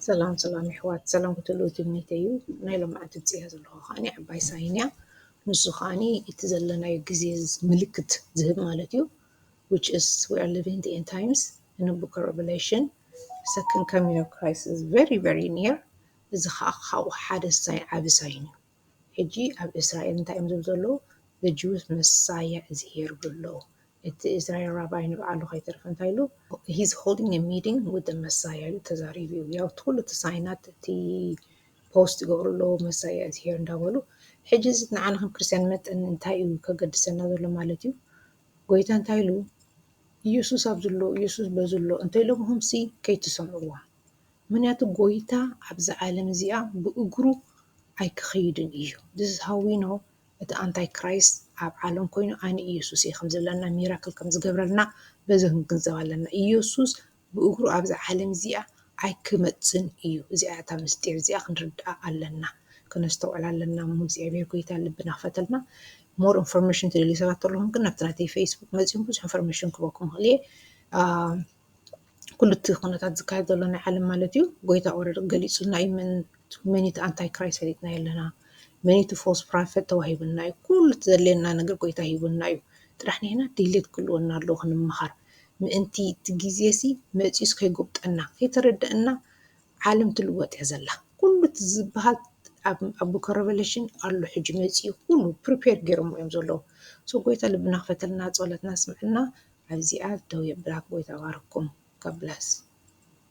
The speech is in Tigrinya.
ሰላም ሰላም ኣሕዋት ሰላም ክትልኡ ትምኒተዩ ናይ ሎም መዓልቲ ብፅያ ዘለኹ ከዓኒ ዓባይ ሳይን እያ ንሱ ከዓኒ እቲ ዘለናዮ ግዜ ምልክት ዝህብ ማለት እዩ which is we are living the end times in the book of Revelation second coming of Christ is very very near እዚ ከዓ ካብኡ ሓደ ዓብ ሳይን እዩ ሕጂ ኣብ እስራኤል እንታይ እዮም ዝብሉ ዘለዉ the Jewish Messiah is here ብሎ እቲ እስራኤል ራባይ ንባዕሉ ከይተርፈ እንታይ ኢሉ he's holding a meeting with the Messiah ኢሉ ተዛሪቡ እዩ ያው እቲ ኩሉ እቲ ሳይናት እቲ ፖስት ይገብርሎ Messiah is here እንዳበሉ ሕጂ እዚ ንዓና ከም ክርስትያን መጠን እንታይ እዩ ከገድሰና ዘሎ ማለት እዩ ጎይታ እንታይ ኢሉ ኢየሱስ ኣብዝሎ ኢየሱስ በዝሎ እንተኢሎምኹም ሲ ከይትሰምዕዎ ምክንያቱ ጎይታ ኣብዚ ዓለም እዚኣ ብእግሩ ኣይክኸይድን እዩ this is how we know እቲ ኣንታይ ክራይስት ኣብ ዓለም ኮይኑ ኣነ ኢየሱስ እየ ከም ዘለና ሚራክል ከም ዝገብረልና በዚ ክንግንዘብ ኣለና ኢየሱስ ብእግሩ ኣብዚ ዓለም እዚኣ ኣይክመፅን እዩ እዚኣ እታ ምስጢር እዚኣ ክንርዳእ ኣለና ክነስተውዕል ኣለና እግዚኣብሔር ጎይታ ልብና ክፈተልና ሞር ኢንፎርሜሽን ትደልዩ ሰባት ኣለኹም ግን ናብቲ ናተይ ፌስቡክ መፂኦም ብዙሕ ኢንፎርሜሽን ክበኩም ክእል እየ ኩሉ እቲ ኩነታት ዝካየድ ዘሎ ናይ ዓለም ማለት እዩ ጎይታ ኦረዲ ገሊፁልና እዩ መን እቲ ኣንታይ ክራይስት ፈሊጥና ኣለና መን እቲ ፎልስ ፕሮፌት ተዋሂብና እዩ ኩሉ እቲ ዘድልየና ነገር ጎይታ ሂቡና እዩ ጥራሕ ንሕና ድሌት ክህልወና ኣለዎ ክንምሃር ምእንቲ እቲ ግዜሲ መፂኡስ ከይጎብጠና ከይተረድአና ዓለም ትልወጥ እያ ዘላ ኩሉ እቲ ዝበሃል ኣብ ቡክ ሬቨሌሽን ኣሎ ሕጂ መፂኡ ኩሉ ፕሪፔር ገይሮሞ እዮም ዘለዉ ሶ ጎይታ ልብና ክፈተልና ፀሎትና ስምዕና ኣብዚኣ ደው የብላ ጎይታ ባርኩም God bless